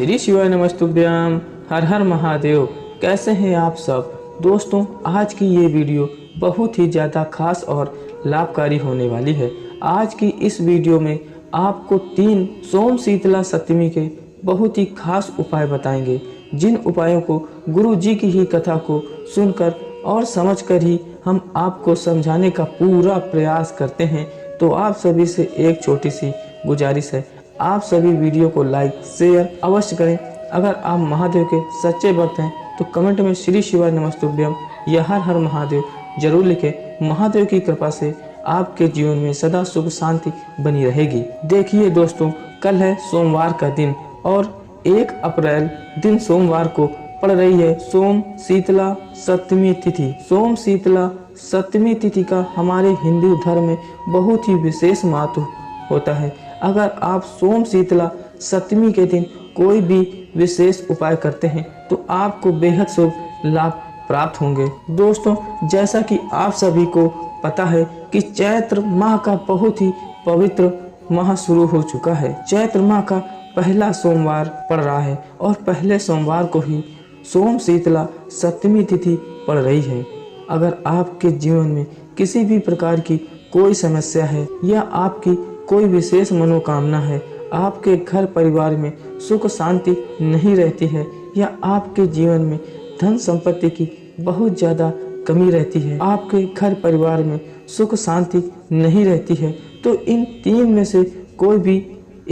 श्री शिवाय नमस्तुभ्यम। हर हर महादेव। कैसे हैं आप सब दोस्तों। आज की ये वीडियो बहुत ही ज़्यादा खास और लाभकारी होने वाली है। आज की इस वीडियो में आपको 3 सोम शीतला सप्तमी के बहुत ही खास उपाय बताएंगे, जिन उपायों को गुरु जी की ही कथा को सुनकर और समझकर ही हम आपको समझाने का पूरा प्रयास करते हैं। तो आप सभी से एक छोटी सी गुजारिश है, आप सभी वीडियो को लाइक शेयर अवश्य करें। अगर आप महादेव के सच्चे भक्त हैं तो कमेंट में श्री शिवाय नमस्तुभ्यम या हर हर महादेव जरूर लिखें। महादेव की कृपा से आपके जीवन में सदा सुख शांति बनी रहेगी। देखिए दोस्तों, कल है सोमवार का दिन और 1 अप्रैल दिन सोमवार को पड़ रही है सोम शीतला सप्तमी तिथि। सोम शीतला सप्तमी तिथि का हमारे हिंदू धर्म में बहुत ही विशेष महत्व होता है। अगर आप सोम शीतला सप्तमी के दिन कोई भी विशेष उपाय करते हैं तो आपको बेहद शुभ लाभ प्राप्त होंगे। दोस्तों, जैसा कि आप सभी को पता है कि चैत्र माह का बहुत ही पवित्र माह शुरू हो चुका है। चैत्र माह का पहला सोमवार पड़ रहा है और पहले सोमवार को ही सोम शीतला सप्तमी तिथि पड़ रही है। अगर आपके जीवन में किसी भी प्रकार की कोई समस्या है या आपकी कोई विशेष मनोकामना है, आपके घर परिवार में सुख शांति नहीं रहती है या आपके जीवन में धन संपत्ति की बहुत ज़्यादा कमी रहती है, आपके घर परिवार में सुख शांति नहीं रहती है, तो इन 3 में से कोई भी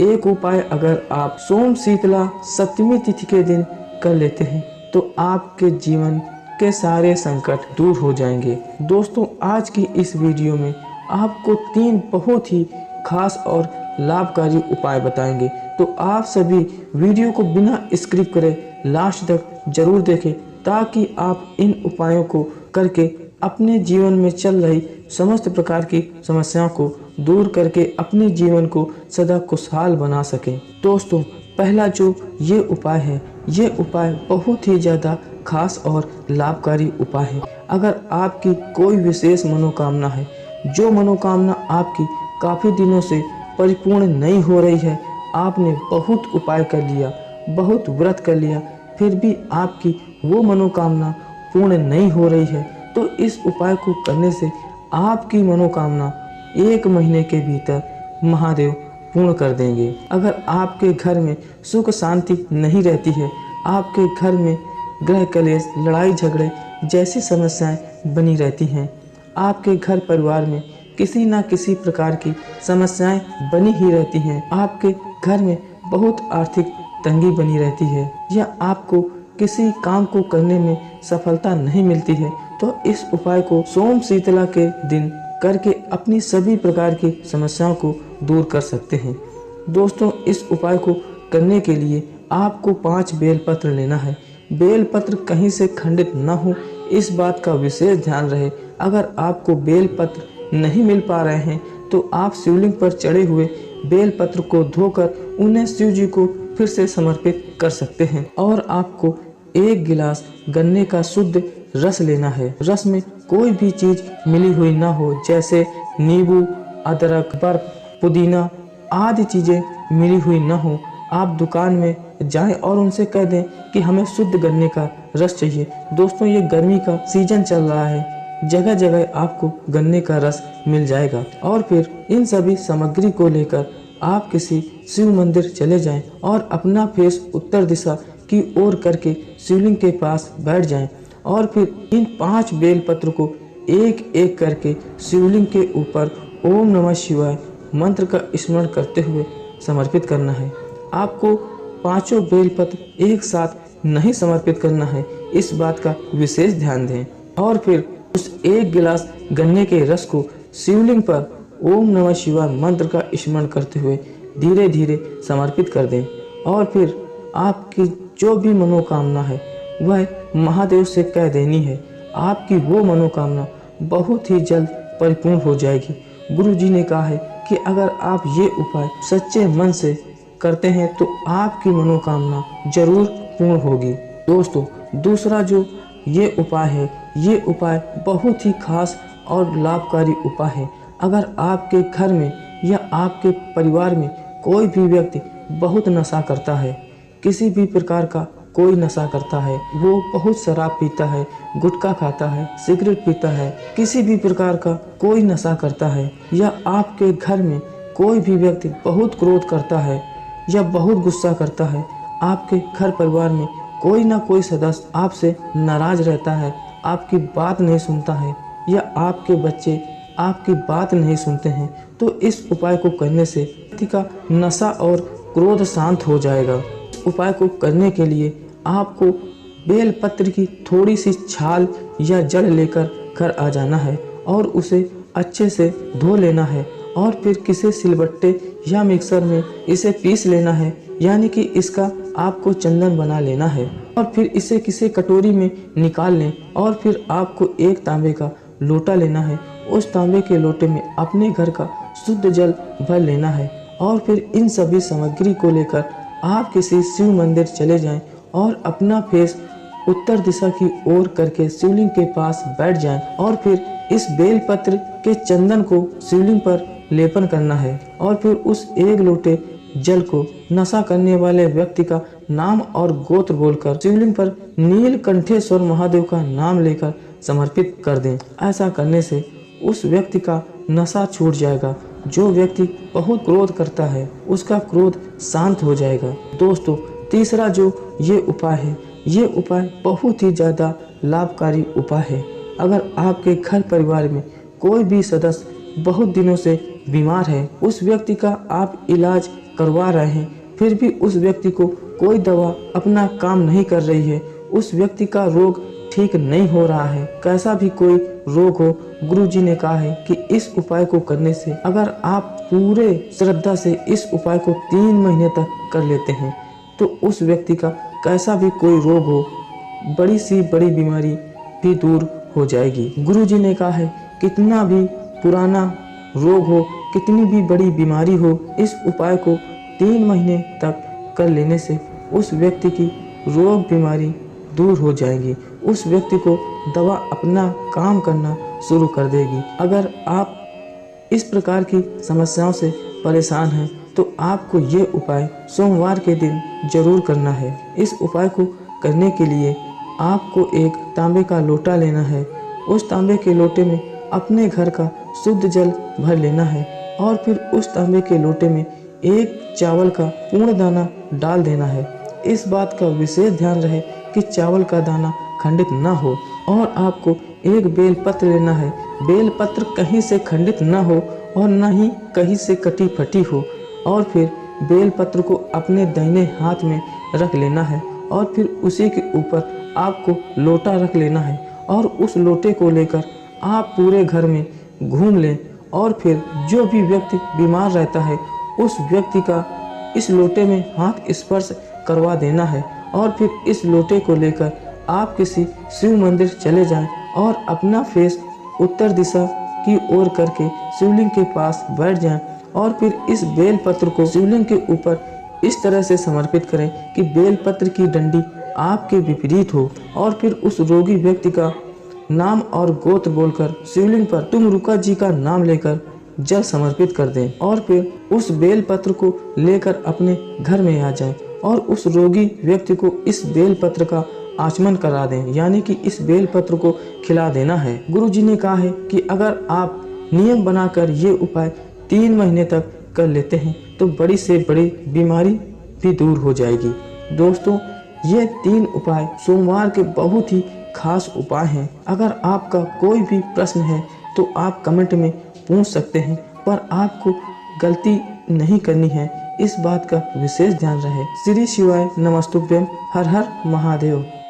एक उपाय अगर आप सोम शीतला सप्तमी तिथि के दिन कर लेते हैं तो आपके जीवन के सारे संकट दूर हो जाएंगे। दोस्तों, आज की इस वीडियो में आपको 3 बहुत ही खास और लाभकारी उपाय बताएंगे, तो आप सभी वीडियो को बिना स्किप करे लास्ट तक जरूर देखें, ताकि आप इन उपायों को करके अपने जीवन में चल रही समस्त प्रकार की समस्याओं को दूर करके अपने जीवन को सदा खुशहाल बना सकें। दोस्तों, पहला जो ये उपाय है, ये उपाय बहुत ही ज़्यादा खास और लाभकारी उपाय है। अगर आपकी कोई विशेष मनोकामना है, जो मनोकामना आपकी काफ़ी दिनों से परिपूर्ण नहीं हो रही है, आपने बहुत उपाय कर लिया, बहुत व्रत कर लिया, फिर भी आपकी वो मनोकामना पूर्ण नहीं हो रही है, तो इस उपाय को करने से आपकी मनोकामना 1 महीने के भीतर महादेव पूर्ण कर देंगे। अगर आपके घर में सुख शांति नहीं रहती है, आपके घर में गृह कलेश, लड़ाई झगड़े जैसी समस्याएं बनी रहती हैं, आपके घर परिवार में किसी न किसी प्रकार की समस्याएं बनी ही रहती हैं, आपके घर में बहुत आर्थिक तंगी बनी रहती है या आपको किसी काम को करने में सफलता नहीं मिलती है, तो इस उपाय को सोम शीतला के दिन करके अपनी सभी प्रकार की समस्याओं को दूर कर सकते हैं। दोस्तों, इस उपाय को करने के लिए आपको 5 बेलपत्र लेना है। बेलपत्र कहीं से खंडित न हो, इस बात का विशेष ध्यान रहे। अगर आपको बेलपत्र नहीं मिल पा रहे हैं तो आप शिवलिंग पर चढ़े हुए बेलपत्र को धोकर उन्हें शिव जी को फिर से समर्पित कर सकते हैं। और आपको 1 गिलास गन्ने का शुद्ध रस लेना है। रस में कोई भी चीज मिली हुई ना हो, जैसे नींबू, अदरक, बर्फ, पुदीना आदि चीजें मिली हुई ना हो। आप दुकान में जाएं और उनसे कह दें कि हमें शुद्ध गन्ने का रस चाहिए। दोस्तों, ये गर्मी का सीजन चल रहा है, जगह जगह आपको गन्ने का रस मिल जाएगा। और फिर इन सभी सामग्री को लेकर आप किसी शिव मंदिर चले जाएं और अपना फेस उत्तर दिशा की ओर करके शिवलिंग के पास बैठ जाएं और फिर इन 5 बेलपत्र को एक एक करके शिवलिंग के ऊपर ओम नमः शिवाय मंत्र का स्मरण करते हुए समर्पित करना है। आपको 5 बेलपत्र एक साथ नहीं समर्पित करना है, इस बात का विशेष ध्यान दें। और फिर उस 1 गिलास गन्ने के रस को शिवलिंग पर ओम नमः शिवाय मंत्र का स्मरण करते हुए धीरे धीरे समर्पित कर दें। और फिर आपकी जो भी मनोकामना है वह महादेव से कह देनी है। आपकी वो मनोकामना बहुत ही जल्द परिपूर्ण हो जाएगी। गुरु जी ने कहा है कि अगर आप ये उपाय सच्चे मन से करते हैं तो आपकी मनोकामना जरूर पूर्ण होगी। दोस्तों, दूसरा जो ये उपाय है, ये उपाय बहुत ही खास और लाभकारी उपाय है। अगर आपके घर में या आपके परिवार में कोई भी व्यक्ति बहुत नशा करता है किसी भी प्रकार का कोई नशा करता है, वो बहुत शराब पीता है, गुटखा खाता है, सिगरेट पीता है, किसी भी प्रकार का कोई नशा करता है, या आपके घर में कोई भी व्यक्ति बहुत क्रोध करता है या बहुत गुस्सा करता है, आपके घर परिवार में कोई ना कोई सदस्य आपसे नाराज रहता है, आपकी बात नहीं सुनता है, या आपके बच्चे आपकी बात नहीं सुनते हैं, तो इस उपाय को करने से व्यक्ति का नशा और क्रोध शांत हो जाएगा। इस उपाय को करने के लिए आपको बेलपत्र की थोड़ी सी छाल या जड़ लेकर घर आ जाना है और उसे अच्छे से धो लेना है और फिर किसी सिलबट्टे या मिक्सर में इसे पीस लेना है, यानी कि इसका आपको चंदन बना लेना है और फिर इसे किसी कटोरी में निकाल लें और फिर आपको एक तांबे का लोटा लेना है। उस तांबे के लोटे में अपने घर का शुद्ध जल भर लेना है और फिर इन सभी सामग्री को लेकर आप किसी शिव मंदिर चले जाएं और अपना फेस उत्तर दिशा की ओर करके शिवलिंग के पास बैठ जाएं और फिर इस बेलपत्र के चंदन को शिवलिंग पर लेपन करना है और फिर उस एक लोटे जल को नशा करने वाले व्यक्ति का नाम और गोत्र बोलकर शिवलिंग पर नीलकंठेश्वर महादेव का नाम लेकर समर्पित कर दें। ऐसा करने से उस व्यक्ति का नशा छूट जाएगा। जो व्यक्ति बहुत क्रोध करता है उसका क्रोध शांत हो जाएगा। दोस्तों, तीसरा जो ये उपाय है, ये उपाय बहुत ही ज़्यादा लाभकारी उपाय है। अगर आपके घर परिवार में कोई भी सदस्य बहुत दिनों से बीमार है, उस व्यक्ति का आप इलाज करवा रहे हैं, फिर भी उस व्यक्ति को कोई दवा अपना काम नहीं कर रही है, उस व्यक्ति का रोग ठीक नहीं हो रहा है, कैसा भी कोई रोग हो, गुरुजी ने कहा है कि इस उपाय को करने से अगर आप पूरे श्रद्धा से इस उपाय को 3 महीने तक कर लेते हैं तो उस व्यक्ति का कैसा भी कोई रोग हो, बड़ी सी बड़ी बीमारी भी दूर हो जाएगी। गुरुजी ने कहा है कितना भी पुराना रोग हो, कितनी भी बड़ी बीमारी हो, इस उपाय को 3 महीने तक कर लेने से उस व्यक्ति की रोग बीमारी दूर हो जाएगी, उस व्यक्ति को दवा अपना काम करना शुरू कर देगी। अगर आप इस प्रकार की समस्याओं से परेशान हैं तो आपको ये उपाय सोमवार के दिन जरूर करना है। इस उपाय को करने के लिए आपको एक तांबे का लोटा लेना है। उस तांबे के लोटे में अपने घर का शुद्ध जल भर लेना है और फिर उस तांबे के लोटे में एक चावल का पूर्ण दाना डाल देना है। इस बात का विशेष ध्यान रहे कि चावल का दाना खंडित ना हो और आपको एक बेलपत्र लेना है। बेलपत्र कहीं से खंडित ना हो और न ही कहीं से कटी फटी हो और फिर बेलपत्र को अपने दाहिने हाथ में रख लेना है और फिर उसी के ऊपर आपको लोटा रख लेना है और उस लोटे को लेकर आप पूरे घर में घूम लें और फिर जो भी व्यक्ति बीमार रहता है उस व्यक्ति का इस लोटे में हाथ स्पर्श करवा देना है और फिर इस लोटे को लेकर आप किसी शिव मंदिर चले जाएं और अपना फेस उत्तर दिशा की ओर करके शिवलिंग के पास बैठ जाएं और फिर इस बेलपत्र को शिवलिंग के ऊपर इस तरह से समर्पित करें कि बेलपत्र की डंडी आपके विपरीत हो और फिर उस रोगी व्यक्ति का नाम और गोत्र बोलकर शिवलिंग पर तुमरुका जी का नाम लेकर जल समर्पित कर दें और फिर उस बेलपत्र को लेकर अपने घर में आ जाएं और उस रोगी व्यक्ति को इस बेलपत्र का आचमन करा दें, यानी कि इस बेलपत्र को खिला देना है। गुरुजी ने कहा है कि अगर आप नियम बनाकर ये उपाय 3 महीने तक कर लेते हैं तो बड़ी से बड़ी बीमारी भी दूर हो जाएगी। दोस्तों, ये 3 उपाय सोमवार के बहुत ही खास उपाय हैं। अगर आपका कोई भी प्रश्न है तो आप कमेंट में पूछ सकते हैं, पर आपको गलती नहीं करनी है, इस बात का विशेष ध्यान रहे। श्री शिवाय नमस्तुभ्यम। हर हर महादेव।